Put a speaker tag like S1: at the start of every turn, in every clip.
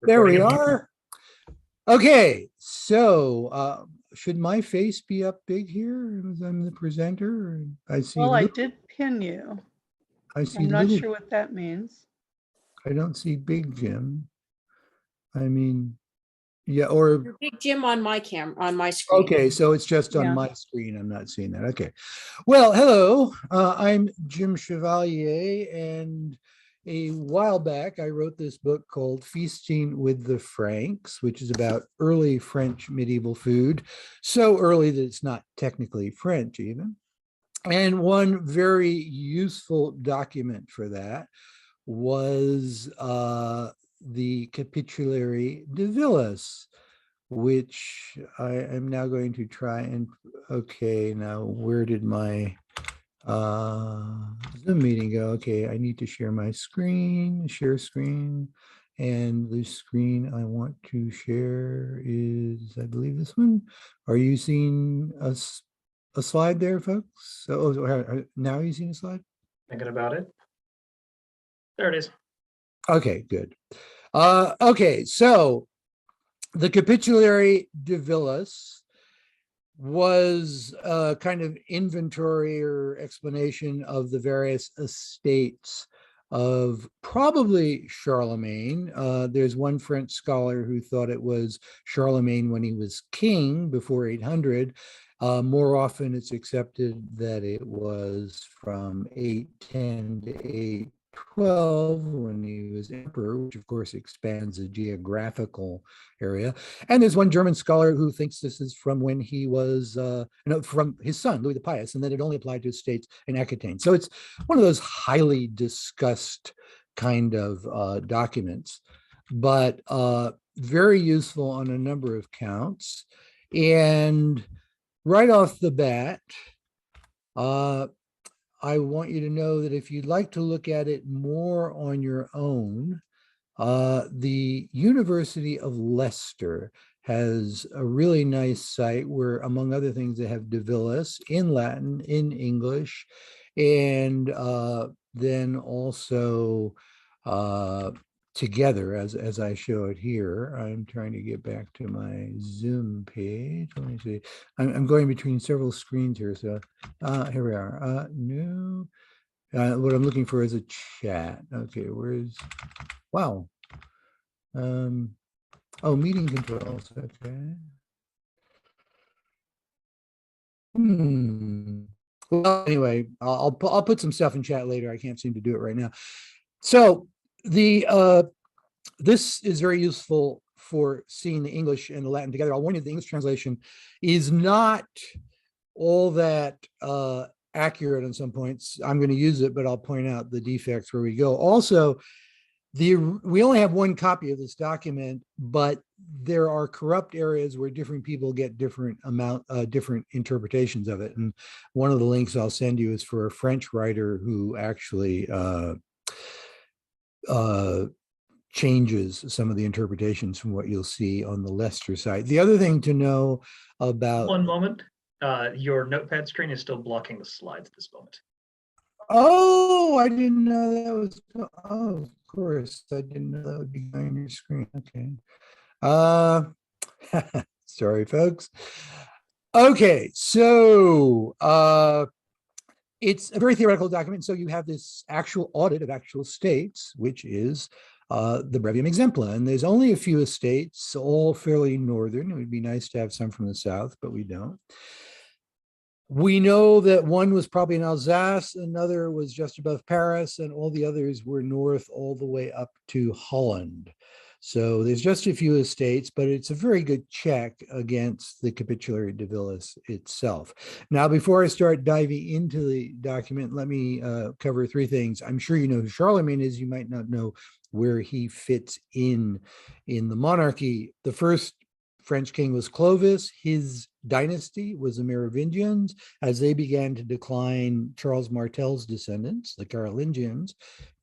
S1: There we
S2: Recording.
S1: are. Okay, so should my face be up big here as I'm the presenter? I see
S3: Well, I
S1: little,
S3: did pin you.
S1: I see
S3: I'm not
S1: little,
S3: sure what that means.
S1: I don't see big Jim. I mean, yeah, or
S4: Your big Jim on my on my screen.
S1: okay, so it's just on
S3: Yeah.
S1: my screen. I'm not seeing that. Okay. Well, hello. I'm Jim Chevallier, and a while back I wrote this book called Feasting with the Franks, which is about early French medieval food. So early that it's not technically French even. And one very useful document for that was the Capitulary de Villis, which I am now going to try and, okay, now where did my Zoom meeting go? Okay, I need to share my screen, share screen, and the screen I want to share is, I believe, this one. Are you seeing a slide there, folks? So, now you seeing a slide?
S2: Thinking about it. There it is.
S1: Okay, good. Okay, so the Capitulary de Villis was a kind of inventory or explanation of the various estates of probably Charlemagne. There's one French scholar who thought it was Charlemagne when he was king before 800. More often it's accepted that it was from 810 to 812 when he was emperor, which of course expands the geographical area. And there's one German scholar who thinks this is from when he was, from his son, Louis the Pious, and that it only applied to estates in Aquitaine. So it's one of those highly discussed kind of documents, but very useful on a number of counts. And right off the bat, I want you to know that if you'd like to look at it more on your own, the University of Leicester has a really nice site where, among other things, they have De Villis in Latin, in English, and then also together, as I show it here. I'm trying to get back to my Zoom page. Let me see. I'm going between several screens here. So here we are. No. What I'm looking for is a chat. Okay, where's, wow. Oh, meeting controls, okay. Well, anyway, I'll put some stuff in chat later. I can't seem to do it right now. So this is very useful for seeing the English and the Latin together. I'll warn you, the English translation is not all that accurate on some points. I'm going to use it, but I'll point out the defects where we go. Also, we only have one copy of this document, but there are corrupt areas where different people get different interpretations of it. And one of the links I'll send you is for a French writer who actually changes some of the interpretations from what you'll see on the Leicester site. The other thing to know about—
S2: One moment. Your notepad screen is still blocking the slides at this moment.
S1: Oh, I didn't know that was, oh, of course, I didn't know that would be on your screen. Okay. Sorry, folks. Okay, so it's a very theoretical document. So you have this actual audit of actual states, which is the Brevium Exempla. And there's only a few estates, all fairly northern. It would be nice to have some from the south, but we don't. We know that one was probably in Alsace, another was just above Paris, and all the others were north all the way up to Holland. So there's just a few estates, but it's a very good check against the Capitulary de Villis itself. Now, before I start diving into the document, let me cover three things. I'm sure you know who Charlemagne is. You might not know where he fits in the monarchy. The first French king was Clovis. His dynasty was the Merovingians. As they began to decline, Charles Martel's descendants, the Carolingians,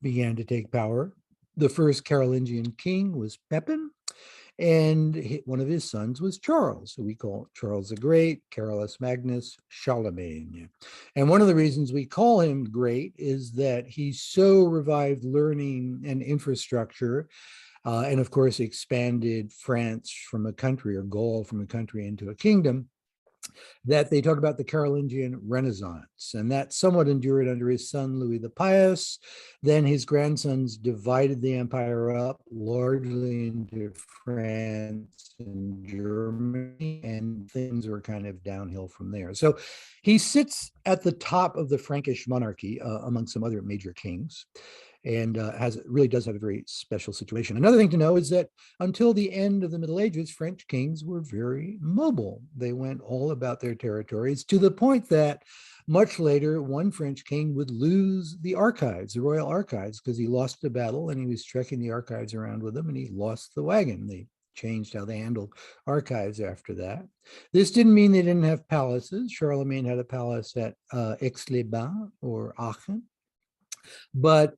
S1: began to take power. The first Carolingian king was Pepin, and one of his sons was Charles, who we call Charles the Great, Carolus Magnus, Charlemagne. And one of the reasons we call him great is that he so revived learning and infrastructure and of course expanded France from a country, or Gaul from a country, into a kingdom, that they talk about the Carolingian Renaissance, and that somewhat endured under his son Louis the Pious. Then his grandsons divided the empire up largely into France and Germany, and things were kind of downhill from there. So he sits at the top of the Frankish monarchy among some other major kings, and really does have a very special situation. Another thing to know is that until the end of the Middle Ages, French kings were very mobile. They went all about their territories, to the point that much later, one French king would lose the archives, the royal archives, because he lost a battle and he was trekking the archives around with them, and he lost the wagon. They changed how they handled archives after that. This didn't mean they didn't have palaces. Charlemagne had a palace at Aix-les-Bains, or Aachen. But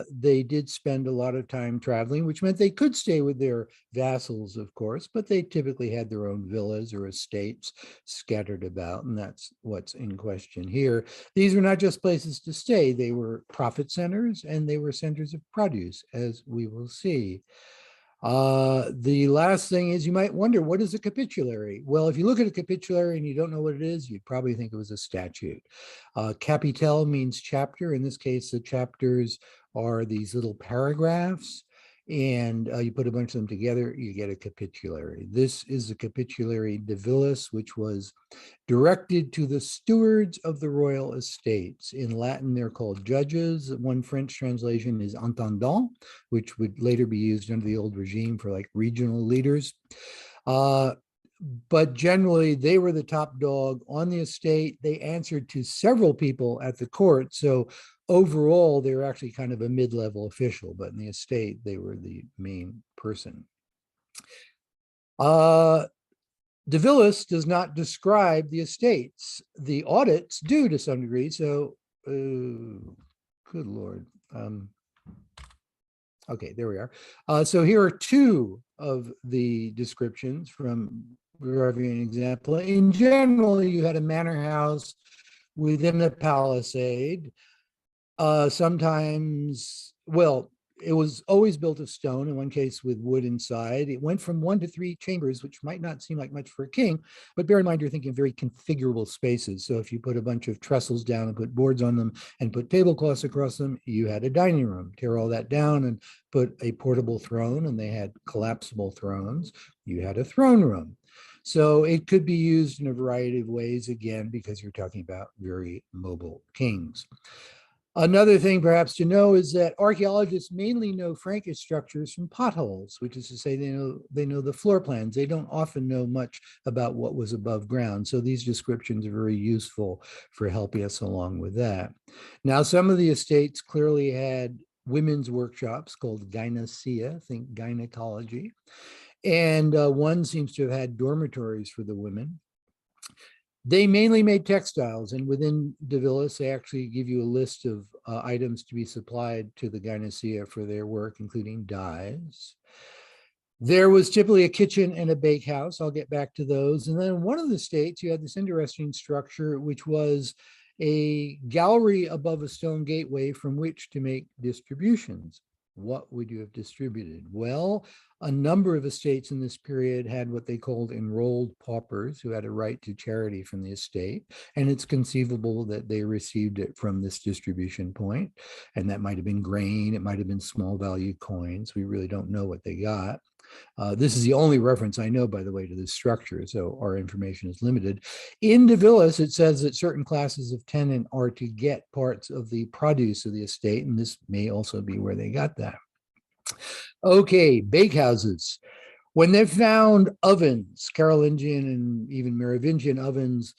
S1: they did spend a lot of time traveling, which meant they could stay with their vassals, of course, but they typically had their own villas or estates scattered about, and that's what's in question here. These were not just places to stay, they were profit centers, and they were centers of produce, as we will see. The last thing is, you might wonder, what is a capitulary? Well, if you look at a capitulary and you don't know what it is, you'd probably think it was a statute. Capitel means chapter. In this case, the chapters are these little paragraphs, and you put a bunch of them together, you get a capitulary. This is the Capitulary de Villis, which was directed to the stewards of the royal estates. In Latin, they're called judges. One French translation is intendant, which would later be used under the old regime for like regional leaders. But generally, they were the top dog on the estate. They answered to several people at the court. So overall, they were actually kind of a mid-level official, but in the estate, they were the main person. De Villis does not describe the estates. The audits do to some degree. So, good Lord. Okay, there we are. So here are two of the descriptions from Brevium Exempla. In general, you had a manor house within a palisade. Sometimes, well, it was always built of stone, in one case with wood inside. It went from 1 to 3 chambers, which might not seem like much for a king, but bear in mind, you're thinking very configurable spaces. So if you put a bunch of trestles down and put boards on them and put tablecloths across them, you had a dining room. Tear all that down and put a portable throne, and they had collapsible thrones. You had a throne room. So it could be used in a variety of ways, again, because you're talking about very mobile kings. Another thing perhaps to know is that archaeologists mainly know Frankish structures from potholes, which is to say they know the floor plans. They don't often know much about what was above ground. So these descriptions are very useful for helping us along with that. Now, some of the estates clearly had women's workshops called gynecia, think gynecology. And one seems to have had dormitories for the women. They mainly made textiles, and within de Villis, they actually give you a list of items to be supplied to the gynecia for their work, including dyes. There was typically a kitchen and a bakehouse. I'll get back to those. And then in one of the states, you had this interesting structure, which was a gallery above a stone gateway from which to make distributions. What would you have distributed? Well, a number of estates in this period had what they called enrolled paupers, who had a right to charity from the estate. And it's conceivable that they received it from this distribution point. And that might have been grain, it might have been small value coins. We really don't know what they got. This is the only reference I know, by the way, to this structure, so our information is limited. In de Villis, it says that certain classes of tenant are to get parts of the produce of the estate, and this may also be where they got that. Okay, bakehouses. When they found ovens, Carolingian and even Merovingian ovens,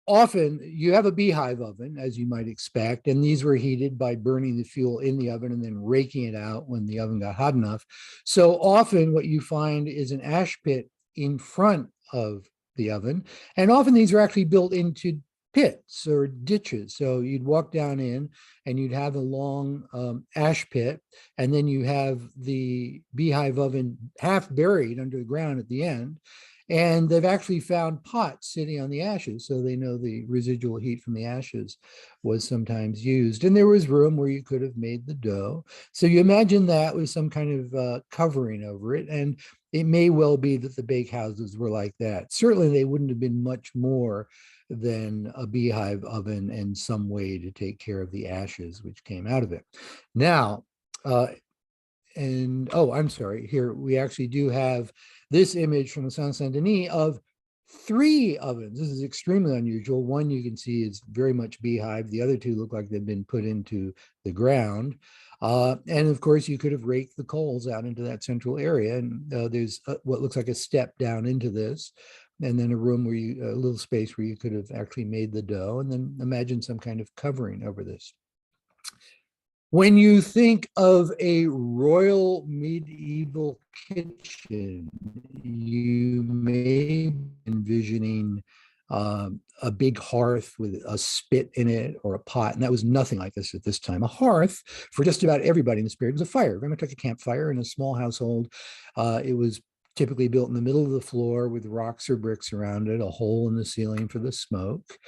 S1: often you have a beehive oven, as you might expect, and these were heated by burning the fuel in the oven and then raking it out when the oven got hot enough. So often what you find is an ash pit in front of the oven, and often these are actually built into pits or ditches. So you'd walk down in and you'd have a long ash pit, and then you have the beehive oven half buried under the ground at the end. And they've actually found pots sitting on the ashes, so they know the residual heat from the ashes was sometimes used. And there was room where you could have made the dough. So you imagine that with some kind of covering over it. And it may well be that the bakehouses were like that. Certainly, they wouldn't have been much more than a beehive oven and some way to take care of the ashes which came out of it. Now, I'm sorry, here we actually do have this image from the Saint-Denis of 3 ovens. This is extremely unusual. One you can see is very much beehive. The other 2 look like they've been put into the ground. And of course, you could have raked the coals out into that central area. And there's what looks like a step down into this, and then a room where a little space where you could have actually made the dough, and then imagine some kind of covering over this. When you think of a royal medieval kitchen, you may be envisioning a big hearth with a spit in it or a pot, and that was nothing like this at this time. A hearth for just about everybody in this period was a fire, very much like a campfire in a small household. It was typically built in the middle of the floor with rocks or bricks around it, a hole in the ceiling for the smoke.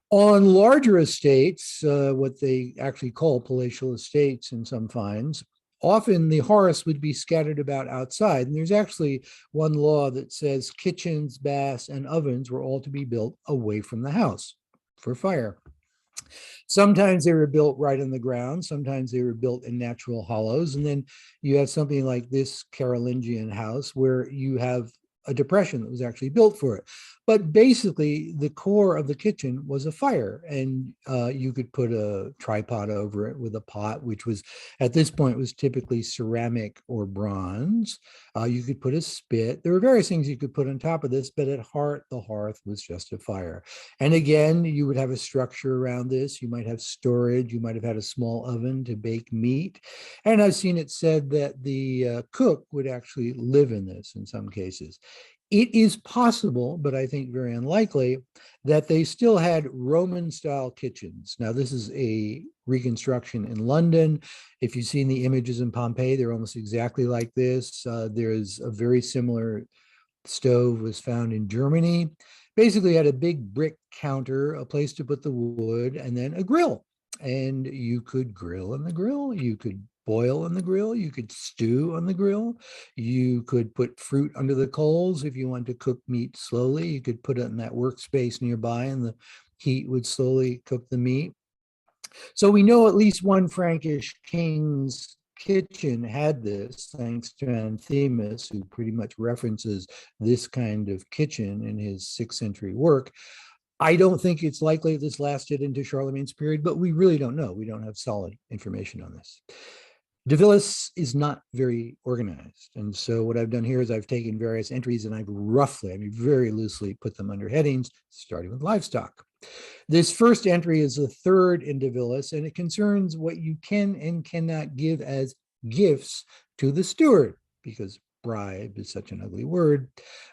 S1: On larger estates, what they actually call palatial estates in some finds, often the hearths would be scattered about outside. And there's actually one law that says kitchens, baths, and ovens were all to be built away from the house for fire. Sometimes they were built right on the ground. Sometimes they were built in natural hollows. And then you have something like this Carolingian house where you have a depression that was actually built for it. But basically, the core of the kitchen was a fire, and you could put a tripod over it with a pot, which was, at this point, was typically ceramic or bronze. You could put a spit. There were various things you could put on top of this, but at heart, the hearth was just a fire. And again, you would have a structure around this. You might have storage. You might have had a small oven to bake meat. And I've seen it said that the cook would actually live in this in some cases. It is possible, but I think very unlikely, that they still had Roman-style kitchens. Now, this is a reconstruction in London. If you've seen the images in Pompeii, they're almost exactly like this. There's a very similar stove was found in Germany. Basically had a big brick counter, a place to put the wood, and then a grill. And you could grill on the grill. You could boil on the grill. You could stew on the grill. You could put fruit under the coals if you wanted to cook meat slowly. You could put it in that workspace nearby, and the heat would slowly cook the meat. So we know at least one Frankish king's kitchen had this, thanks to Anthemus, who pretty much references this kind of kitchen in his 6th century work. I don't think it's likely this lasted into Charlemagne's period, but we really don't know. We don't have solid information on this. De Villis is not very organized. And so what I've done here is I've taken various entries and I've very loosely put them under headings, starting with livestock. This first entry is the 3rd in De Villis, and it concerns what you can and cannot give as gifts to the steward, because bribe is such an ugly word.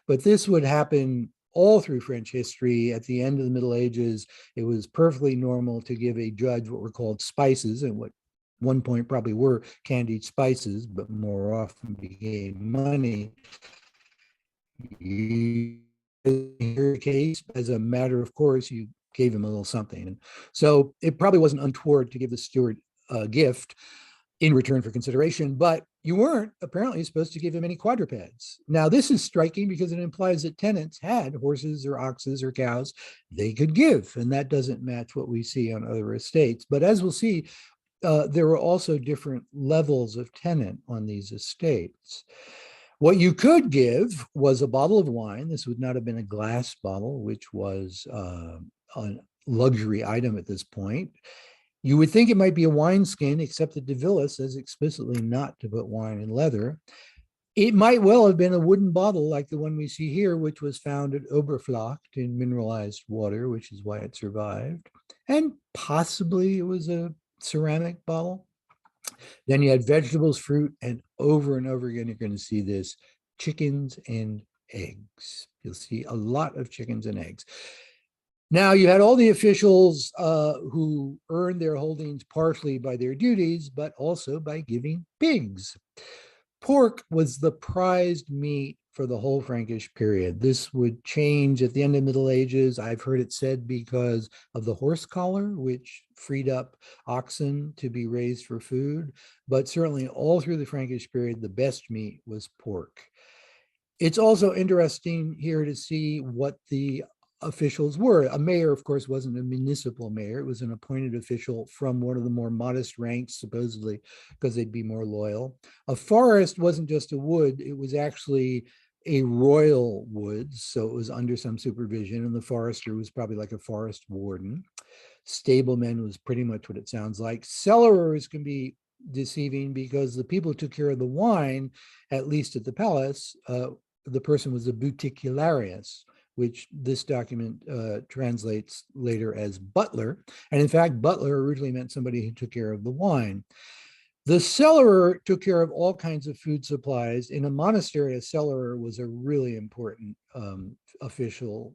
S1: But this would happen all through French history. At the end of the Middle Ages, it was perfectly normal to give a judge what were called spices, and what one point probably were candied spices, but more often became money. In your case, as a matter of course, you gave him a little something. And so it probably wasn't untoward to give the steward a gift in return for consideration, but you weren't apparently supposed to give him any quadrupeds. Now, this is striking because it implies that tenants had horses or oxes or cows they could give, and that doesn't match what we see on other estates. But as we'll see, there were also different levels of tenant on these estates. What you could give was a bottle of wine. This would not have been a glass bottle, which was a luxury item at this point. You would think it might be a wineskin, except that De Villis says explicitly not to put wine in leather. It might well have been a wooden bottle like the one we see here, which was found at Oberflacht in mineralized water, which is why it survived. And possibly it was a ceramic bottle. Then you had vegetables, fruit, and over again, you're going to see this, chickens and eggs. You'll see a lot of chickens and eggs. Now, you had all the officials who earned their holdings partially by their duties, but also by giving pigs. Pork was the prized meat for the whole Frankish period. This would change at the end of Middle Ages. I've heard it said because of the horse collar, which freed up oxen to be raised for food. But certainly all through the Frankish period, the best meat was pork. It's also interesting here to see what the officials were. A mayor, of course, wasn't a municipal mayor. It was an appointed official from one of the more modest ranks, supposedly because they'd be more loyal. A forest wasn't just a wood, it was actually a royal woods, so it was under some supervision, and the forester was probably like a forest warden. Stableman was pretty much what it sounds like. Cellarers can be deceiving because the people who took care of the wine, at least at the palace, the person was a buticularis, which this document translates later as butler. And in fact, butler originally meant somebody who took care of the wine. The cellarer took care of all kinds of food supplies. In a monastery, a cellarer was a really important official.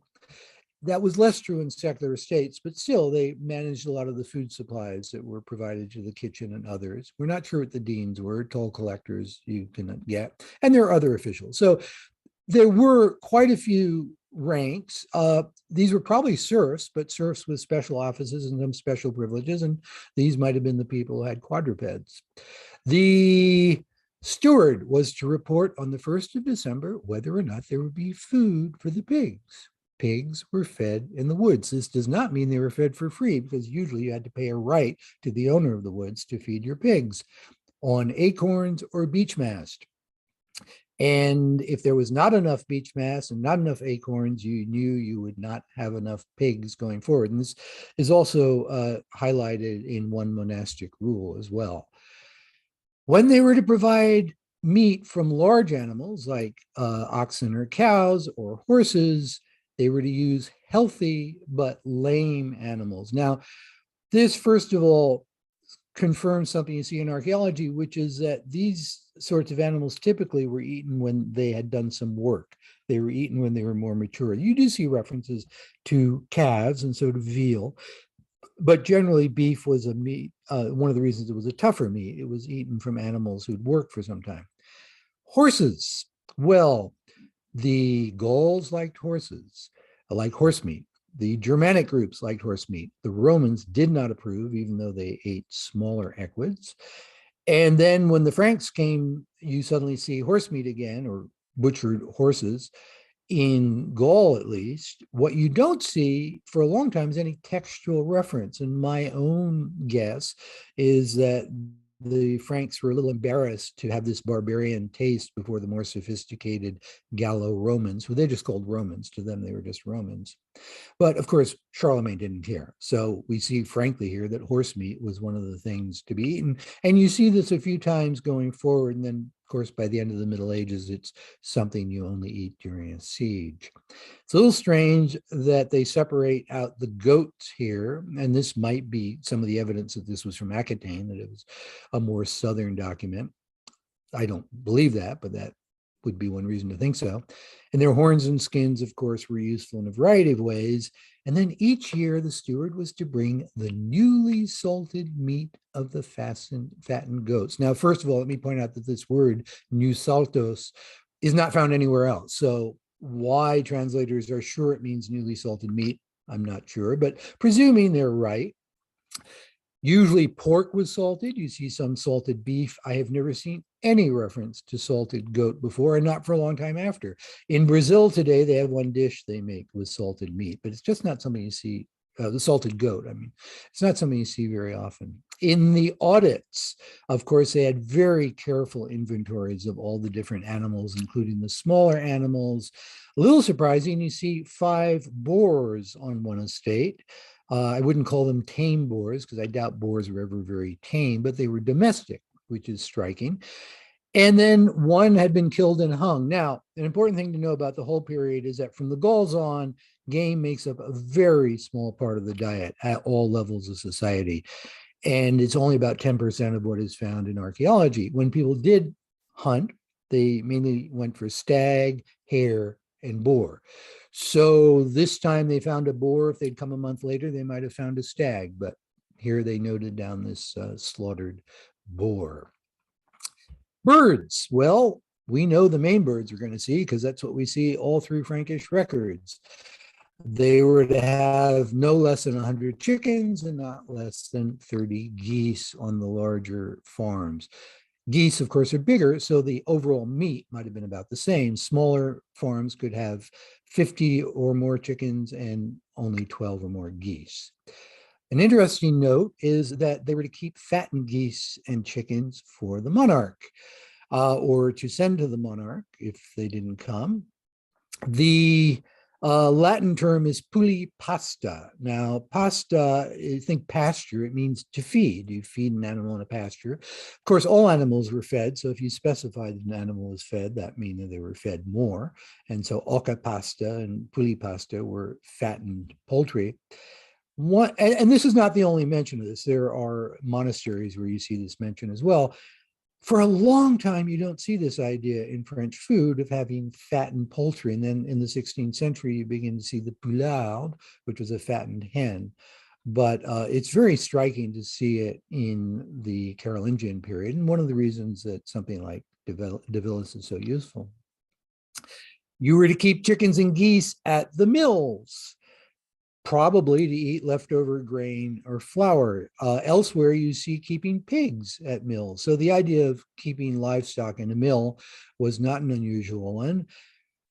S1: That was less true in secular estates, but still they managed a lot of the food supplies that were provided to the kitchen and others. We're not sure what the deans were, toll collectors you can get, and there are other officials. So there were quite a few ranks. These were probably serfs, but serfs with special offices and some special privileges, and these might have been the people who had quadrupeds. The steward was to report on the 1st of December whether or not there would be food for the pigs. Pigs were fed in the woods. This does not mean they were fed for free, because usually you had to pay a right to the owner of the woods to feed your pigs on acorns or beech mast. And if there was not enough beech mast and not enough acorns, you knew you would not have enough pigs going forward. And this is also highlighted in one monastic rule as well. When they were to provide meat from large animals like oxen or cows or horses, they were to use healthy but lame animals. Now, this, first of all, confirms something you see in archaeology, which is that these sorts of animals typically were eaten when they had done some work. They were eaten when they were more mature. You do see references to calves and so to veal, but generally beef was a meat. One of the reasons it was a tougher meat, it was eaten from animals who'd worked for some time. Horses, well, the Gauls liked horses, like horse meat. The Germanic groups liked horse meat. The Romans did not approve, even though they ate smaller equids. And then when the Franks came, you suddenly see horse meat again, or butchered horses, in Gaul at least. What you don't see for a long time is any textual reference. And my own guess is that the Franks were a little embarrassed to have this barbarian taste before the more sophisticated Gallo-Romans, who they just called Romans. To them, they were just Romans. But of course, Charlemagne didn't care. So we see frankly here that horse meat was one of the things to be eaten. And you see this a few times going forward. And then, of course, by the end of the Middle Ages, it's something you only eat during a siege. It's a little strange that they separate out the goats here. And this might be some of the evidence that this was from Aquitaine, that it was a more southern document. I don't believe that, but that would be one reason to think so. And their horns and skins, of course, were useful in a variety of ways. And then each year, the steward was to bring the newly salted meat of the fattened goats. Now, first of all, let me point out that this word, new saltos, is not found anywhere else. So why translators are sure it means newly salted meat, I'm not sure, but presuming they're right. Usually pork was salted. You see some salted beef. I have never seen any reference to salted goat before, and not for a long time after. In Brazil today, they have one dish they make with salted meat, but it's just not something you see, the salted goat, I mean, it's not something you see very often. In the audits, of course, they had very careful inventories of all the different animals, including the smaller animals. A little surprising, you see 5 boars on one estate. I wouldn't call them tame boars, because I doubt boars were ever very tame, but they were domestic, which is striking. And then one had been killed and hung. Now, an important thing to know about the whole period is that from the Gauls on, game makes up a very small part of the diet at all levels of society. And it's only about 10% of what is found in archaeology. When people did hunt, they mainly went for stag, hare, and boar. So this time they found a boar. If they'd come a month later, they might have found a stag, but here they noted down this slaughtered boar. Birds, well, we know the main birds we're going to see because that's what we see all through Frankish records. They were to have no less than 100 chickens and not less than 30 geese on the larger farms. Geese, of course, are bigger, so the overall meat might have been about the same. Smaller farms could have 50 or more chickens and only 12 or more geese. An interesting note is that they were to keep fattened geese and chickens for the monarch, or to send to the monarch if they didn't come. The Latin term is puli pasta. Now, pasta, think pasture, it means to feed. You feed an animal in a pasture. Of course, all animals were fed. So if you specified that an animal was fed, that means that they were fed more. And so oca pasta and puli pasta were fattened poultry. And this is not the only mention of this. There are monasteries where you see this mention as well. For a long time, you don't see this idea in French food of having fattened poultry. And then in the 16th century, you begin to see the poularde, which was a fattened hen. But it's very striking to see it in the Carolingian period. And one of the reasons that something like de Villis is so useful. You were to keep chickens and geese at the mills, probably to eat leftover grain or flour. Elsewhere, you see keeping pigs at mills. So the idea of keeping livestock in a mill was not an unusual one.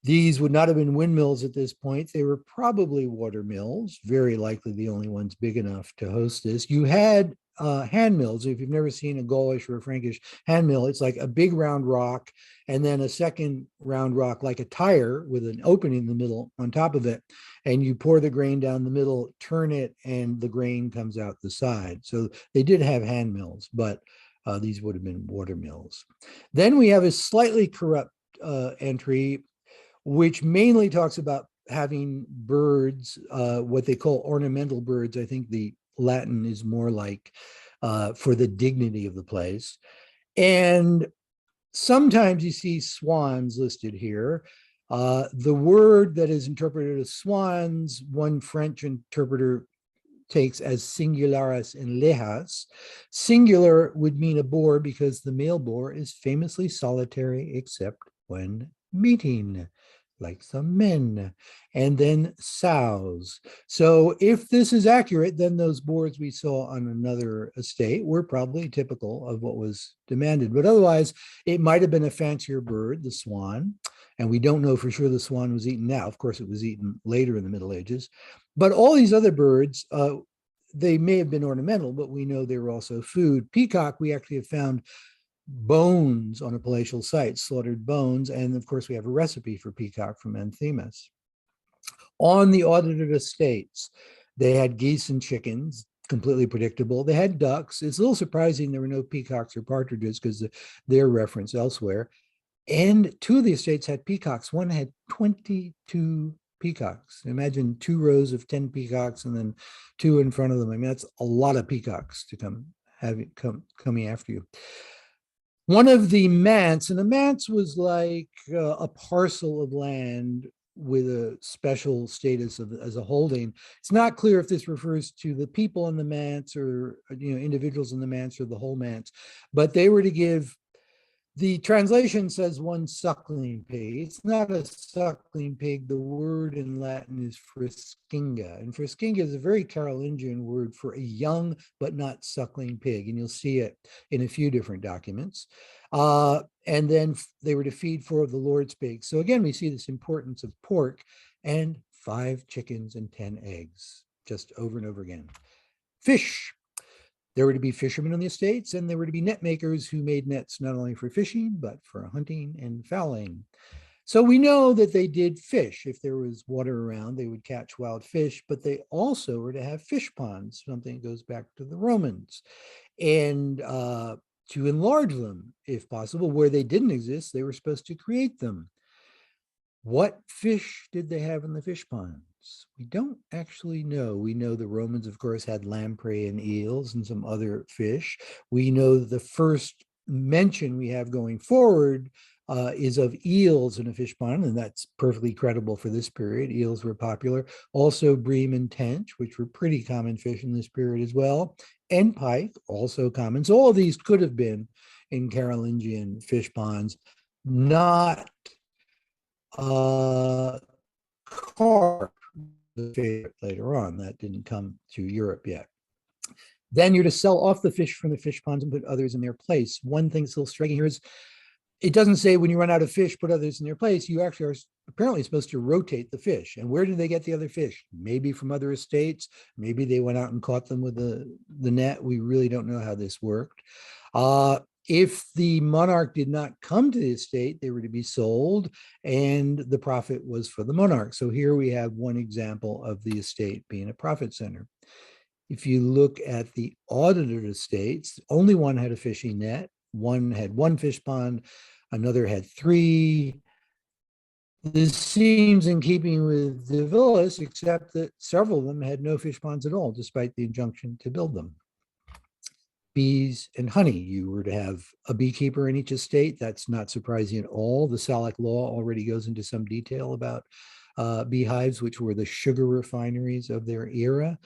S1: These would not have been windmills at this point. They were probably water mills, very likely the only ones big enough to host this. You had hand mills. If you've never seen a Gaulish or a Frankish hand mill, it's like a big round rock and then a second round rock like a tire with an opening in the middle on top of it. And you pour the grain down the middle, turn it, and the grain comes out the side. So they did have hand mills, but these would have been water mills. Then we have a slightly corrupt entry, which mainly talks about having birds, what they call ornamental birds. I think the Latin is more like for the dignity of the place. And sometimes you see swans listed here. The word that is interpreted as swans, one French interpreter takes as singularis in lejas. Singular would mean a boar because the male boar is famously solitary except when mating, like some men, and then sows. So if this is accurate, then those boars we saw on another estate were probably typical of what was demanded. But otherwise, it might have been a fancier bird, the swan. And we don't know for sure the swan was eaten now. Of course, it was eaten later in the Middle Ages. But all these other birds, they may have been ornamental, but we know they were also food. Peacock, we actually have found bones on a palatial site, slaughtered bones. And of course, we have a recipe for peacock from Anthemus. On the audited estates, they had geese and chickens, completely predictable. They had ducks. It's a little surprising there were no peacocks or partridges because they're referenced elsewhere. And two of the estates had peacocks. One had 22 peacocks. Imagine 2 rows of 10 peacocks and then 2 in front of them. I mean, that's a lot of peacocks to coming after you. One of the manse, and a manse was like a parcel of land with a special status as a holding. It's not clear if this refers to the people in the manse or individuals in the manse or the whole manse, but they were to give. The translation says 1 suckling pig. It's not a suckling pig. The word in Latin is friskinga. And friskinga is a very Carolingian word for a young but not suckling pig. And you'll see it in a few different documents. And then they were to feed 4 of the Lord's pigs. So again, we see this importance of pork and 5 chickens and 10 eggs, just over and over again. Fish. There were to be fishermen on the estates, and there were to be net makers who made nets not only for fishing, but for hunting and fowling. So we know that they did fish. If there was water around, they would catch wild fish, but they also were to have fish ponds, something that goes back to the Romans, and to enlarge them, if possible. Where they didn't exist, they were supposed to create them. What fish did they have in the fish ponds? We don't actually know. We know the Romans, of course, had lamprey and eels and some other fish. We know the first mention we have going forward is of eels in a fish pond, and that's perfectly credible for this period. Eels were popular. Also bream and tench, which were pretty common fish in this period as well, and pike, also common. So all of these could have been in Carolingian fish ponds. not carp, the favorite later on. That didn't come to Europe yet. Then you're to sell off the fish from the fish ponds and put others in their place. One thing still striking here is it doesn't say when you run out of fish, put others in their place. You actually are apparently supposed to rotate the fish. And where did they get the other fish? Maybe from other estates. Maybe they went out and caught them with the net. We really don't know how this worked. If the monarch did not come to the estate, they were to be sold, and the profit was for the monarch. So here we have one example of the estate being a profit center. If you look at the audited estates, only one had a fishing net. One had one fish pond, another had three. This seems in keeping with de Villis, except that several of them had no fish ponds at all, despite the injunction to build them. Bees and honey. You were to have a beekeeper in each estate. That's not surprising at all. The Salic law already goes into some detail about beehives, which were the sugar refineries of their era.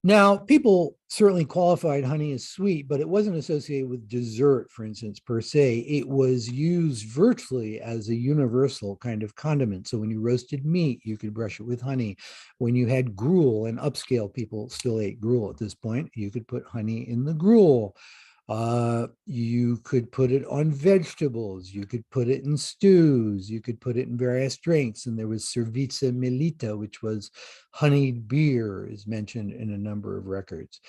S1: Now, people certainly qualified honey as sweet, but it wasn't associated with dessert, for instance, per se. It was used virtually as a universal kind of condiment. So when you roasted meat, you could brush it with honey. When you had gruel, and upscale people still ate gruel at this point, you could put honey in the gruel. You could put it on vegetables, you could put it in stews, you could put it in various drinks. And there was cerveza melita, which was honeyed beer, is mentioned in a number of records.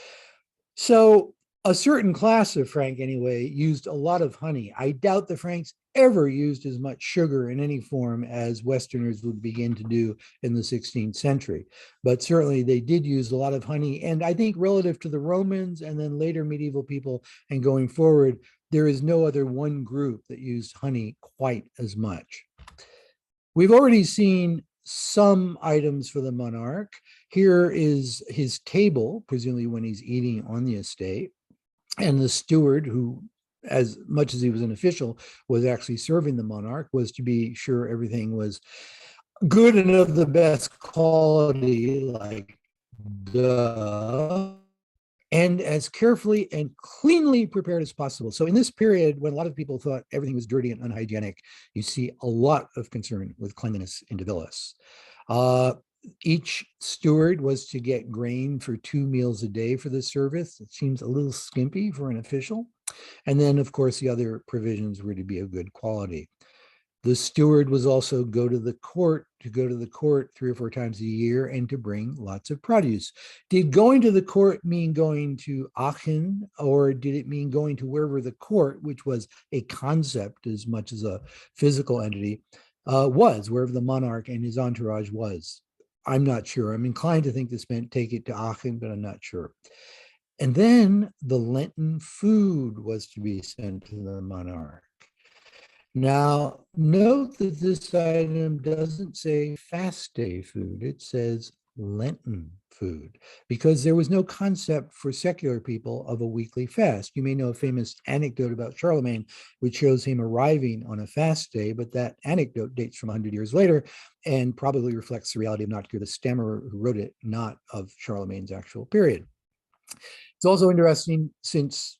S1: So a certain class of Frank, anyway, used a lot of honey. I doubt the Franks ever used as much sugar in any form as Westerners would begin to do in the 16th century. But certainly they did use a lot of honey. And I think relative to the Romans and then later medieval people and going forward, there is no other one group that used honey quite as much. We've already seen some items for the monarch. Here is his table, presumably when he's eating on the estate. And the steward, who, as much as he was an official, was actually serving the monarch, was to be sure everything was good and of the best quality, like duh, and as carefully and cleanly prepared as possible. So in this period, when a lot of people thought everything was dirty and unhygienic, you see a lot of concern with cleanliness in de Villis. Each steward was to get grain for 2 meals a day for the service. It seems a little skimpy for an official. And then, of course, the other provisions were to be of good quality. The steward was also to go to the court 3 or 4 times a year and to bring lots of produce. Did going to the court mean going to Aachen, or did it mean going to wherever the court, which was a concept as much as a physical entity, was, wherever the monarch and his entourage was? I'm not sure. I'm inclined to think this meant take it to Aachen, but I'm not sure. And then the Lenten food was to be sent to the monarch. Now, note that this item doesn't say fast day food. It says Lenten food, because there was no concept for secular people of a weekly fast. You may know a famous anecdote about Charlemagne, which shows him arriving on a fast day, but that anecdote dates from 100 years later and probably reflects the reality of Notker, the stammerer who wrote it, not of Charlemagne's actual period. It's also interesting, since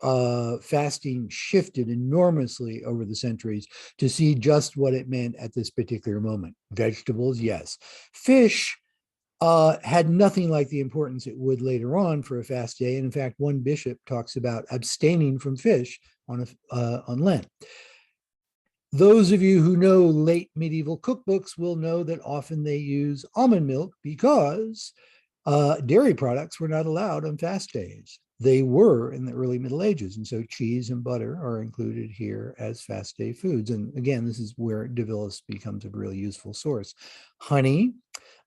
S1: fasting shifted enormously over the centuries, to see just what it meant at this particular moment. Vegetables, yes. Fish had nothing like the importance it would later on for a fast day. And in fact, one bishop talks about abstaining from fish on Lent. Those of you who know late medieval cookbooks will know that often they use almond milk because dairy products were not allowed on fast days. They were in the early Middle Ages. And so cheese and butter are included here as fast day foods. And again, this is where de Villis becomes a really useful source. Honey,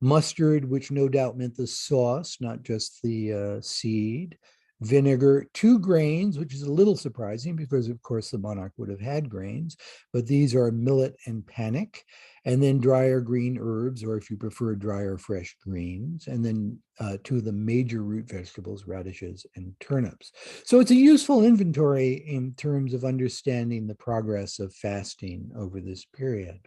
S1: mustard, which no doubt meant the sauce, not just the seed. Vinegar, 2 grains, which is a little surprising because, of course, the monarch would have had grains, but these are millet and panic, and then drier green herbs, or if you prefer, drier fresh greens, and then 2 of the major root vegetables, radishes and turnips. So it's a useful inventory in terms of understanding the progress of fasting over this period.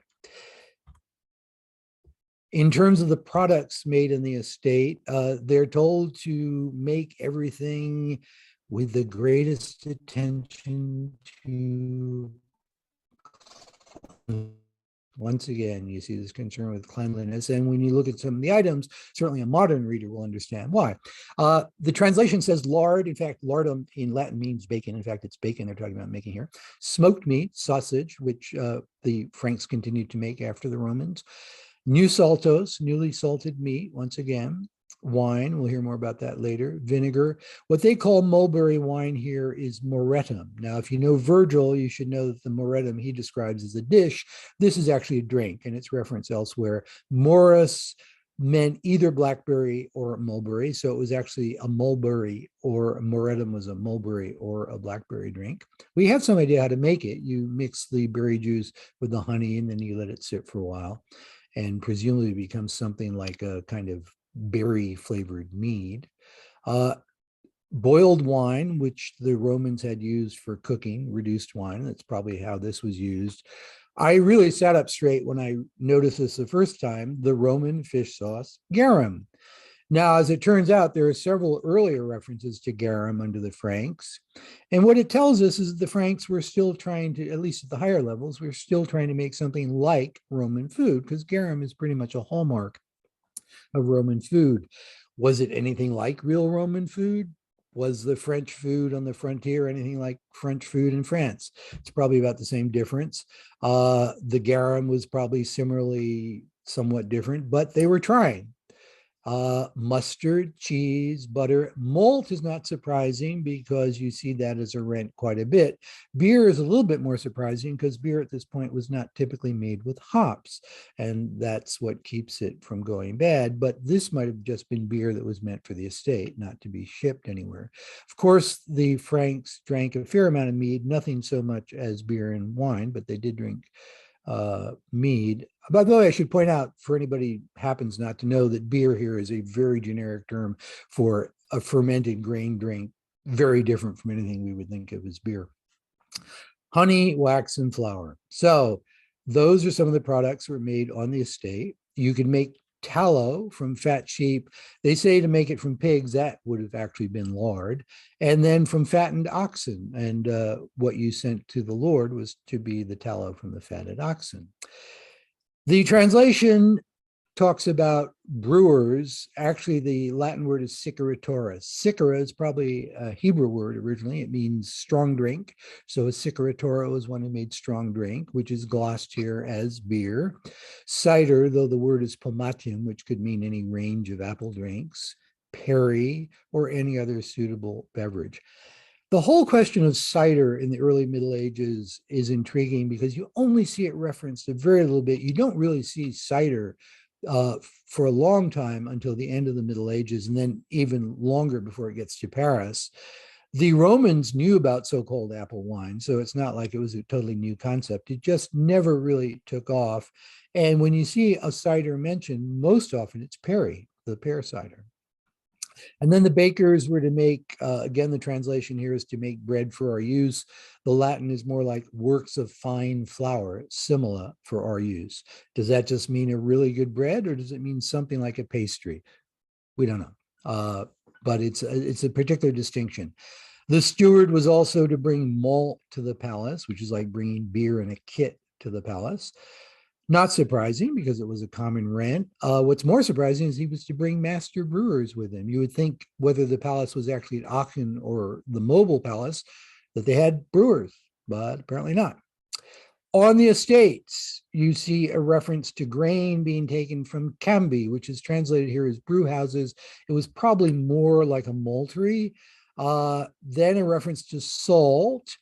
S1: In terms of the products made in the estate, they're told to make everything with the greatest attention to Once again, you see this concern with cleanliness. And when you look at some of the items, certainly a modern reader will understand why. The translation says lard. In fact, lardum in Latin means bacon. In fact, it's bacon they're talking about making here. Smoked meat, sausage, which the Franks continued to make after the Romans. New saltos, newly salted meat, once again. Wine, we'll hear more about that later. Vinegar. What they call mulberry wine here is moretum. Now, if you know Virgil, you should know that the moretum he describes as a dish. This is actually a drink, and it's referenced elsewhere. Morus meant either blackberry or mulberry, so it was actually a mulberry, or moretum was a mulberry or a blackberry drink. We have some idea how to make it. You mix the berry juice with the honey, and then you let it sit for a while, and presumably it becomes something like a kind of berry flavored mead. Boiled wine, which the Romans had used for cooking, reduced wine. That's probably how this was used. I really sat up straight when I noticed this the first time, the Roman fish sauce, garum. Now, as it turns out, there are several earlier references to garum under the Franks. And what it tells us is that the Franks were still trying to, at least at the higher levels, we're still trying to make something like Roman food, because garum is pretty much a hallmark of Roman food. Was it anything like real Roman food? Was the French food on the frontier anything like French food in France? It's probably about the same difference. The garum was probably similarly somewhat different, but they were trying. Mustard, cheese, butter. Malt is not surprising because you see that as a rent quite a bit. Beer is a little bit more surprising because beer at this point was not typically made with hops, and that's what keeps it from going bad. But this might have just been beer that was meant for the estate, not to be shipped anywhere. Of course, the Franks drank a fair amount of mead, nothing so much as beer and wine, but they did drink mead. By the way, I should point out for anybody happens not to know that beer here is a very generic term for a fermented grain drink, very different from anything we would think of as beer. Honey, wax, and flour. So those are some of the products that were made on the estate. You could make tallow from fat sheep. They say to make it from pigs, that would have actually been lard. And then from fattened oxen. And what you sent to the Lord was to be the tallow from the fatted oxen. The translation talks about brewers. Actually, the Latin word is siceratoris. Sicera is probably a Hebrew word originally. It means strong drink. So a siceratore was one who made strong drink, which is glossed here as beer. Cider, though the word is pomatium, which could mean any range of apple drinks. Perry, or any other suitable beverage. The whole question of cider in the early Middle Ages is intriguing because you only see it referenced a very little bit. You don't really see cider for a long time until the end of the Middle Ages, and then even longer before it gets to Paris. The Romans knew about so-called apple wine, so it's not like it was a totally new concept. It just never really took off. And when you see a cider mentioned, most often it's perry, the pear cider. And then the bakers were to make, again, the translation here is to make bread for our use. The Latin is more like works of fine flour, simila, for our use. Does that just mean a really good bread, or does it mean something like a pastry? We don't know, but it's a particular distinction. The steward was also to bring malt to the palace, which is like bringing beer in a kit to the palace. Not surprising because it was a common rent. What's more surprising is he was to bring master brewers with him. You would think whether the palace was actually at Aachen or the mobile palace that they had brewers, but apparently not. On the estates, you see a reference to grain being taken from cambi, which is translated here as brew houses. It was probably more like a maltery. Then a reference to salt.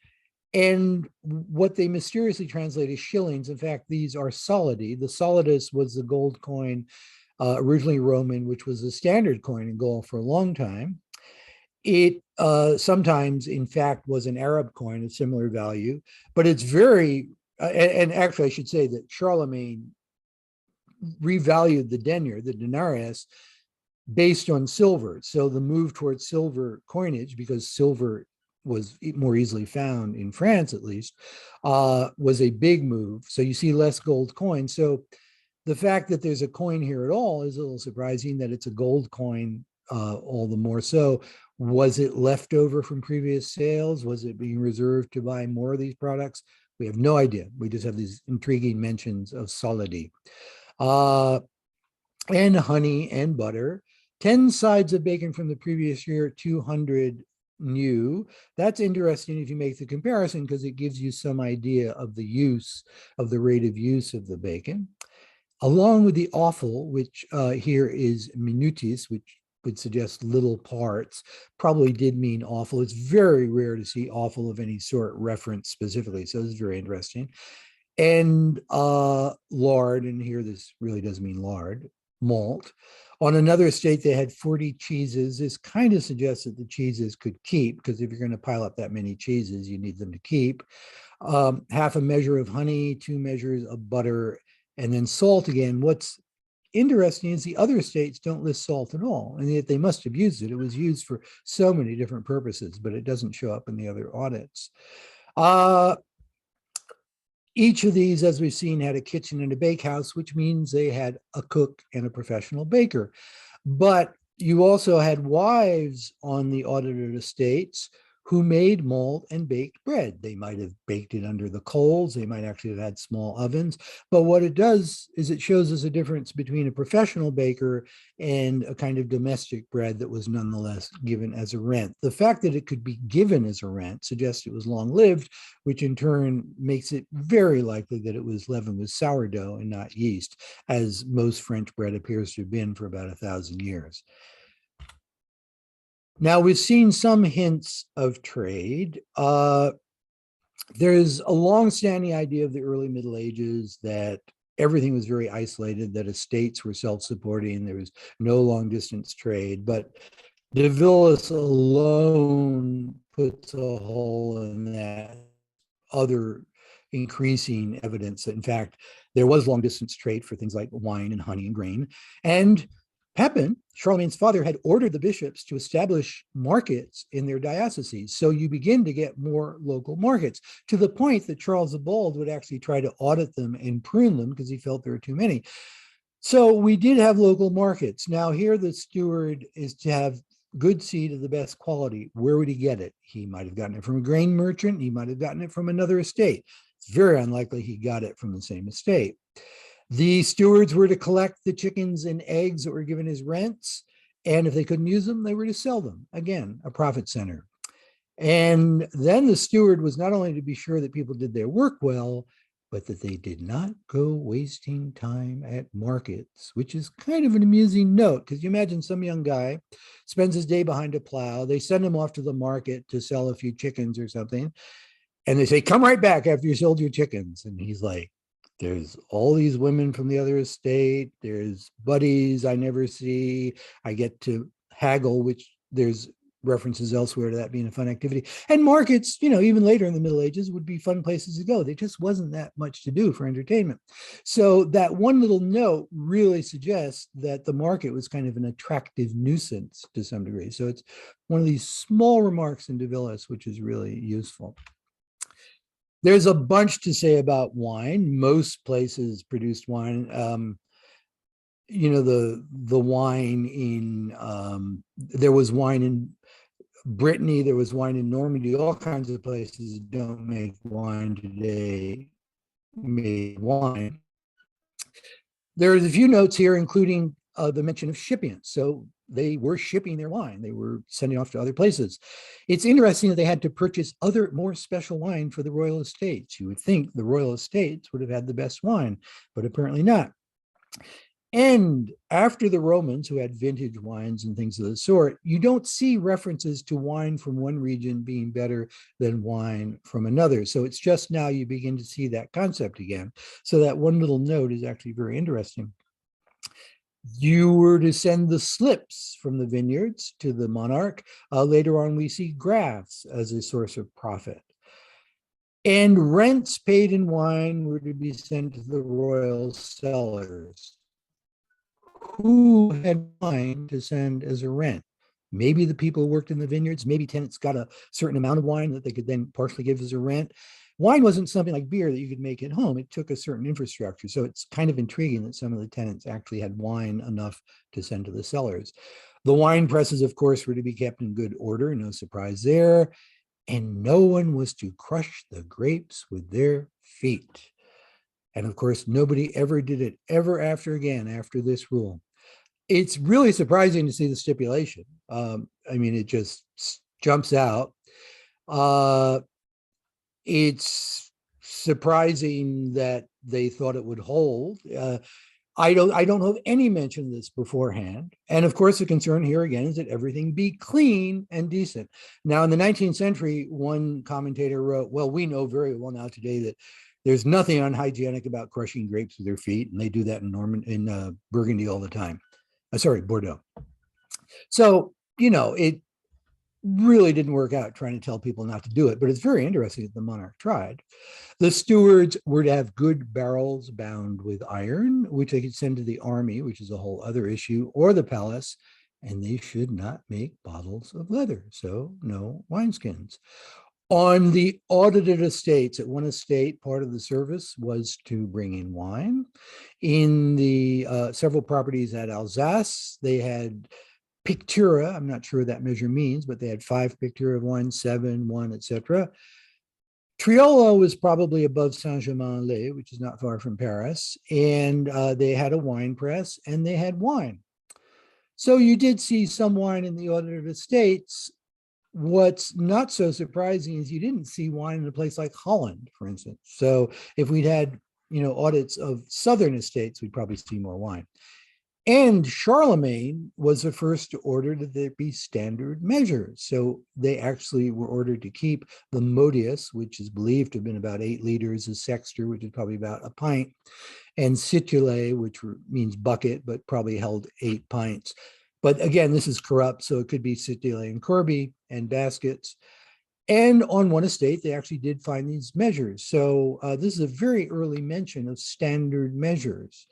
S1: And what they mysteriously translate as shillings. In fact, these are solidi. The solidus was the gold coin, originally Roman, which was a standard coin in Gaul for a long time. It sometimes, in fact, was an Arab coin of similar value, but it's very, and actually I should say that Charlemagne revalued the denier, the denarius, based on silver. So the move towards silver coinage, because silver was more easily found in France, at least, was a big move. So you see less gold coins. So the fact that there's a coin here at all is a little surprising. That it's a gold coin, all the more so. Was it left over from previous sales? Was it being reserved to buy more of these products? We have no idea. We just have these intriguing mentions of solidi. And honey and butter. 10 sides of bacon from the previous year, 200 new. That's interesting if you make the comparison because it gives you some idea of the use, of the rate of use of the bacon. Along with the offal, which here is minutis, which would suggest little parts, probably did mean offal. It's very rare to see offal of any sort referenced specifically, so this is very interesting. And lard, and here this really does mean lard, malt. On another estate, they had 40 cheeses. This kind of suggests that the cheeses could keep, because if you're going to pile up that many cheeses, you need them to keep. Half a measure of honey, 2 measures of butter, and then salt again. What's interesting is the other estates don't list salt at all, and yet they must have used it. It was used for so many different purposes, but it doesn't show up in the other audits. Each of these, as we've seen, had a kitchen and a bakehouse, which means they had a cook and a professional baker. But you also had wives on the audited estates who made malt and baked bread. They might have baked it under the coals. They might actually have had small ovens. But what it does is it shows us a difference between a professional baker and a kind of domestic bread that was nonetheless given as a rent. The fact that it could be given as a rent suggests it was long-lived, which in turn makes it very likely that it was leavened with sourdough and not yeast, as most French bread appears to have been for about 1,000 years. Now, we've seen some hints of trade. There's a long-standing idea of the early Middle Ages that everything was very isolated, that estates were self-supporting, there was no long-distance trade, but de Villis alone puts a hole in that other increasing evidence that, in fact, there was long-distance trade for things like wine and honey and grain. And Pepin, Charlemagne's father, had ordered the bishops to establish markets in their dioceses. So you begin to get more local markets, to the point that Charles the Bald would actually try to audit them and prune them because he felt there were too many. So we did have local markets. Now here the steward is to have good seed of the best quality. Where would he get it? He might have gotten it from a grain merchant. He might have gotten it from another estate. It's very unlikely he got it from the same estate. The stewards were to collect the chickens and eggs that were given as rents, and if they couldn't use them, they were to sell them. Again, a profit center. And then the steward was not only to be sure that people did their work well, but that they did not go wasting time at markets, which is kind of an amusing note, because you imagine some young guy spends his day behind a plow, they send him off to the market to sell a few chickens or something, and they say, come right back after you sold your chickens. And he's like, there's all these women from the other estate. There's buddies I never see. I get to haggle, which there's references elsewhere to that being a fun activity. And markets, you know, even later in the Middle Ages would be fun places to go. There just wasn't that much to do for entertainment. So that one little note really suggests that the market was kind of an attractive nuisance to some degree. So it's one of these small remarks in de Villis, which is really useful. There's a bunch to say about wine. Most places produced wine. You know, the wine in, there was wine in Brittany, there was wine in Normandy, all kinds of places that don't make wine today made wine. There's a few notes here, including the mention of shipping. So they were shipping their wine. They were sending off to other places. It's interesting that they had to purchase other more special wine for the royal estates. You would think the royal estates would have had the best wine, but apparently not. And after the Romans, who had vintage wines and things of the sort, you don't see references to wine from one region being better than wine from another. So it's just now you begin to see that concept again. So that one little note is actually very interesting. You were to send the slips from the vineyards to the monarch. Later on, we see grafts as a source of profit. And rents paid in wine were to be sent to the royal cellars. Who had wine to send as a rent? Maybe the people who worked in the vineyards, maybe tenants got a certain amount of wine that they could then partially give as a rent. Wine wasn't something like beer that you could make at home. It took a certain infrastructure. So it's kind of intriguing that some of the tenants actually had wine enough to send to the cellars. The wine presses, of course, were to be kept in good order. No surprise there. and no one was to crush the grapes with their feet. And of course, nobody ever did it ever after again after this rule. It's really surprising to see the stipulation. I mean, it just jumps out. It's surprising that they thought it would hold. I don't have any mention of this beforehand. And of course, the concern here again is that everything be clean and decent. Now, in the 19th century, one commentator wrote, well, we know very well now today that there's nothing unhygienic about crushing grapes with their feet, and they do that in Burgundy all the time. Sorry, Bordeaux. So, it really didn't work out trying to tell people not to do it, but it's very interesting that the monarch tried. The stewards were to have good barrels bound with iron, which they could send to the army, which is a whole other issue, or the palace, and they should not make bottles of leather, so no wineskins. On the audited estates, at one estate, part of the service was to bring in wine. In the several properties at Alsace, they had pictura. I'm not sure what that measure means, but they had 5 pictura of wine, 7, 1, etc. Triolo was probably above Saint-Germain-en-Laye, which is not far from Paris, and they had a wine press and they had wine. So you did see some wine in the audited estates. What's not so surprising is you didn't see wine in a place like Holland, for instance. So if we'd had, audits of southern estates, we'd probably see more wine. And Charlemagne was the first to order that there be standard measures. So they actually were ordered to keep the modius, which is believed to have been about 8 liters, a sexter, which is probably about a pint, and situle, which means bucket, but probably held 8 pints. But again, this is corrupt, so it could be situle and corby and baskets. And on one estate, they actually did find these measures. So this is a very early mention of standard measures.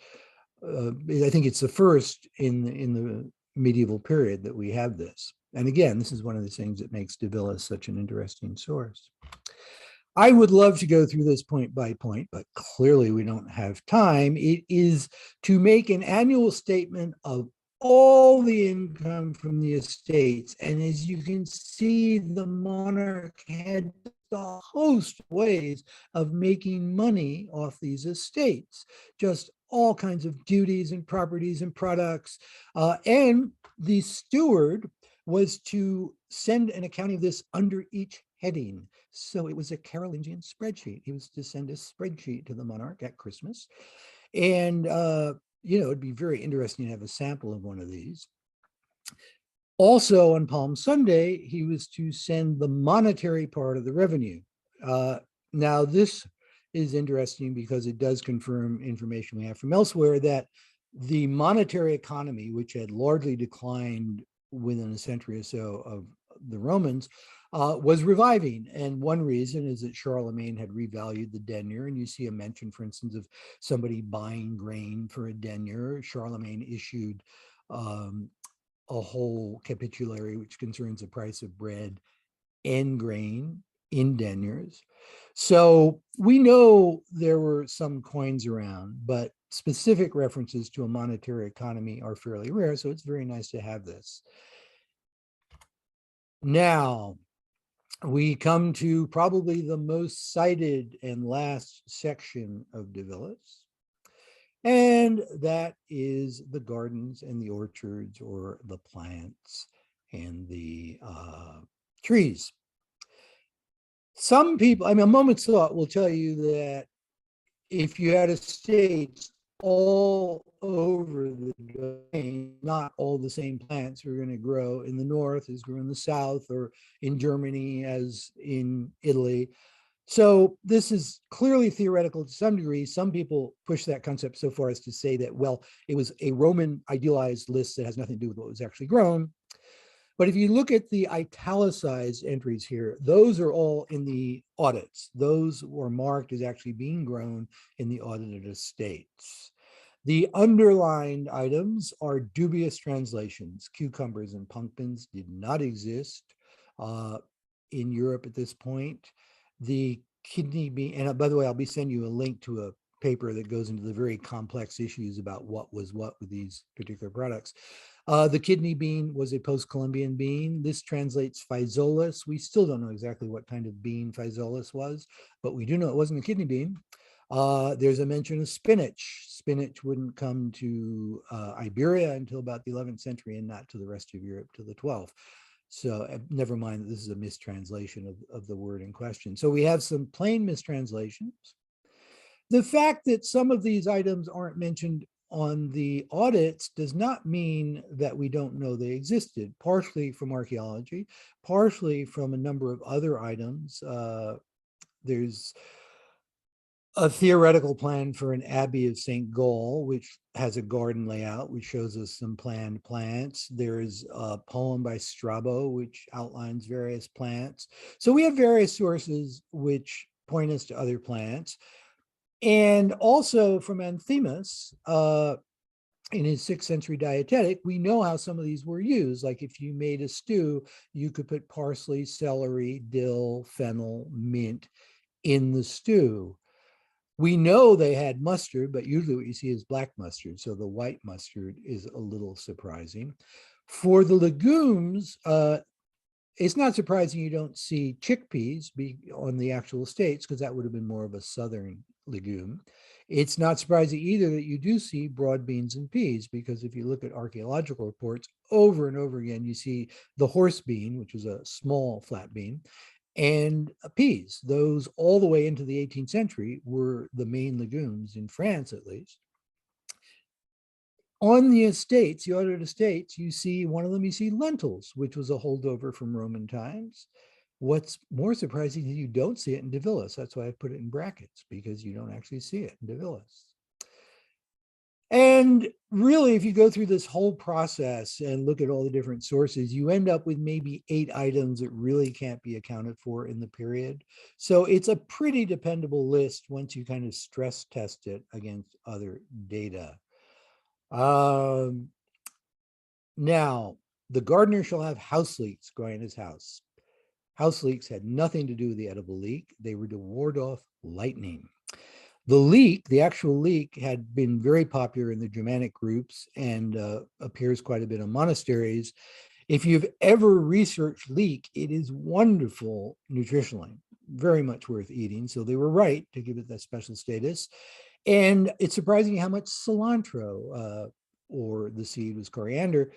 S1: I think it's the first in the medieval period that we have this. And again, this is one of the things that makes de Villis such an interesting source. I would love to go through this point by point, but clearly we don't have time. It is to make an annual statement of all the income from the estates. And as you can see, the monarch had a host of ways of making money off these estates, just all kinds of duties and properties and products. And the steward was to send an accounting of this under each heading. So it was a Carolingian spreadsheet. He was to send a spreadsheet to the monarch at Christmas. And, it'd be very interesting to have a sample of one of these. Also on Palm Sunday, he was to send the monetary part of the revenue. Now, this is interesting because it does confirm information we have from elsewhere that the monetary economy, which had largely declined within a century or so of the Romans, was reviving. And one reason is that Charlemagne had revalued the denier. And you see a mention, for instance, of somebody buying grain for a denier. Charlemagne issued a whole capitulary, which concerns the price of bread and grain in deniers. So we know there were some coins around, but specific references to a monetary economy are fairly rare. So it's very nice to have this. Now, we come to probably the most cited and last section of de Villis, and that is the gardens and the orchards, or the plants and the trees. Some people, a moment's thought will tell you that if you had estates all over the domain, not all the same plants are going to grow in the north as grow in the south, or in Germany as in Italy. So this is clearly theoretical to some degree. Some people push that concept so far as to say that, well, it was a Roman idealized list that has nothing to do with what was actually grown. But if you look at the italicized entries here, those are all in the audits. Those were marked as actually being grown in the audited estates. The underlined items are dubious translations. Cucumbers and pumpkins did not exist in Europe at this point. The kidney bean, and by the way, I'll be sending you a link to a paper that goes into the very complex issues about what was what with these particular products. The kidney bean was a post-Columbian bean. This translates physolus. We still don't know exactly what kind of bean physolus was, but we do know it wasn't a kidney bean. There's a mention of spinach. Spinach wouldn't come to Iberia until about the 11th century and not to the rest of Europe till the 12th. So never mind that this is a mistranslation of the word in question. So we have some plain mistranslations. The fact that some of these items aren't mentioned on the audits does not mean that we don't know they existed, partially from archaeology, partially from a number of other items. There's a theoretical plan for an abbey of St. Gall, which has a garden layout, which shows us some planned plants. There's a poem by Strabo, which outlines various plants. So we have various sources which point us to other plants. And also from Anthemus, in his 6th century dietetic, we know how some of these were used. Like if you made a stew, you could put parsley, celery, dill, fennel, mint in the stew. We know they had mustard, but usually what you see is black mustard. So the white mustard is a little surprising. For the legumes, it's not surprising you don't see chickpeas on the actual estates, because that would have been more of a southern legume. It's not surprising either that you do see broad beans and peas, because if you look at archaeological reports over and over again, you see the horse bean, which was a small flat bean, and peas. Those all the way into the 18th century were the main legumes in France, at least. On the estates, the ordered estates, you see one of them, you see lentils, which was a holdover from Roman times. What's more surprising is you don't see it in de Villis. That's why I put it in brackets, because you don't actually see it in de Villis. And really, if you go through this whole process and look at all the different sources, you end up with maybe 8 items that really can't be accounted for in the period. So it's a pretty dependable list once you kind of stress test it against other data. Now, the gardener shall have house leeks growing in his house. House leeks had nothing to do with the edible leek. They were to ward off lightning. The leek, the actual leek, had been very popular in the Germanic groups and appears quite a bit in monasteries. If you've ever researched leek, it is wonderful nutritionally, very much worth eating. So they were right to give it that special status. And it's surprising how much cilantro, or the seed was coriander,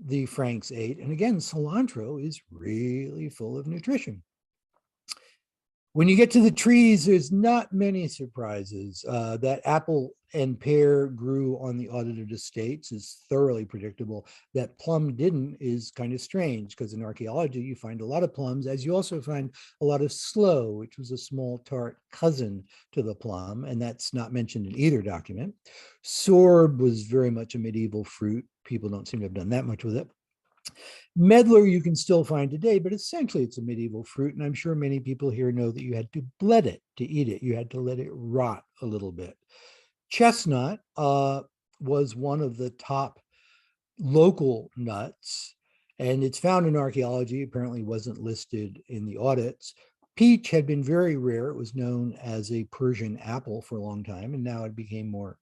S1: the Franks ate. And again, cilantro is really full of nutrition. When you get to the trees, there's not many surprises. That apple and pear grew on the audited estates is thoroughly predictable. That plum didn't is kind of strange, because in archaeology, you find a lot of plums, as you also find a lot of sloe, which was a small tart cousin to the plum, and that's not mentioned in either document. Sorb was very much a medieval fruit. People don't seem to have done that much with it. Medlar you can still find today, but essentially it's a medieval fruit, and I'm sure many people here know that you had to bled it to eat it. You had to let it rot a little bit. Chestnut was one of the top local nuts, and it's found in archaeology, apparently wasn't listed in the audits. Peach had been very rare. It was known as a Persian apple for a long time, and now it became more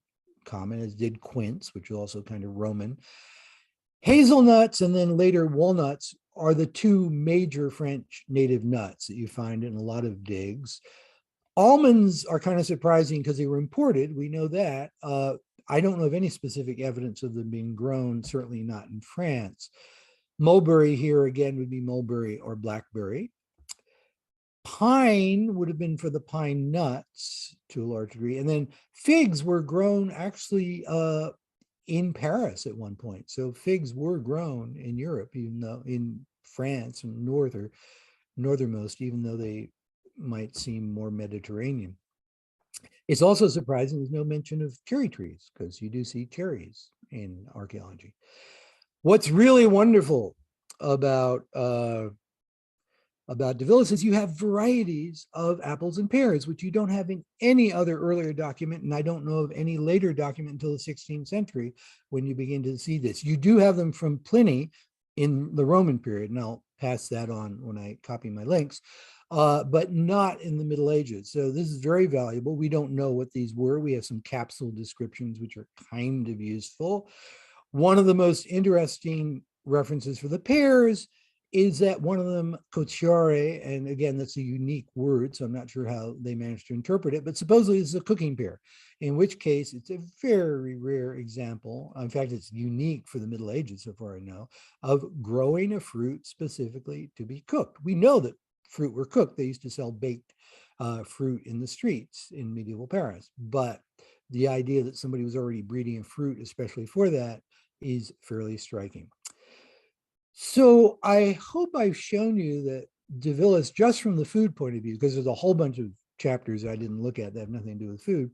S1: common, as did quince, which was also kind of Roman. Hazelnuts and then later walnuts are the 2 major French native nuts that you find in a lot of digs. Almonds are kind of surprising because they were imported. We know that. I don't know of any specific evidence of them being grown, certainly not in France. Mulberry here again would be mulberry or blackberry. Pine would have been for the pine nuts to a large degree. And then figs were grown actually in Paris at one point. So figs were grown in Europe, even though in France and northernmost, even though they might seem more Mediterranean. It's also surprising there's no mention of cherry trees, because you do see cherries in archaeology. What's really wonderful about de Villis is you have varieties of apples and pears, which you don't have in any other earlier document, and I don't know of any later document until the 16th century when you begin to see this. You do have them from Pliny in the Roman period, and I'll pass that on when I copy my links, but not in the Middle Ages. So this is very valuable. We don't know what these were. We have some capsule descriptions, which are kind of useful. One of the most interesting references for the pears is that one of them, Capitulary, and again, that's a unique word, so I'm not sure how they managed to interpret it, but supposedly it's a cooking pear, in which case it's a very rare example. In fact, it's unique for the Middle Ages, so far I know, of growing a fruit specifically to be cooked. We know that fruit were cooked. They used to sell baked fruit in the streets in medieval Paris, but the idea that somebody was already breeding a fruit, especially for that, is fairly striking. So I hope I've shown you that de Villis, just from the food point of view, because there's a whole bunch of chapters I didn't look at that have nothing to do with food,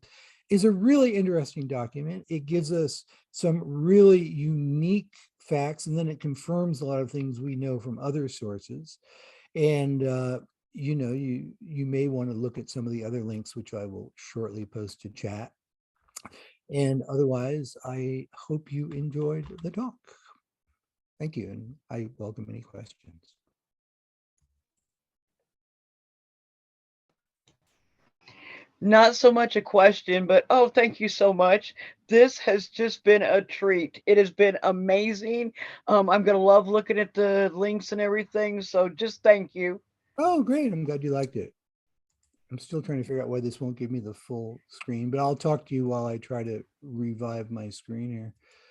S1: is a really interesting document. It gives us some really unique facts, and then it confirms a lot of things we know from other sources. And you know, you may want to look at some of the other links, which I will shortly post to chat. And otherwise, I hope you enjoyed the talk. Thank you, and I welcome any questions.
S5: Not so much a question, but oh, thank you so much. This has just been a treat. It has been amazing. I'm gonna love looking at the links and everything. So just thank you.
S1: Oh, great. I'm glad you liked it. I'm still trying to figure out why this won't give me the full screen, but I'll talk to you while I try to revive my screen here.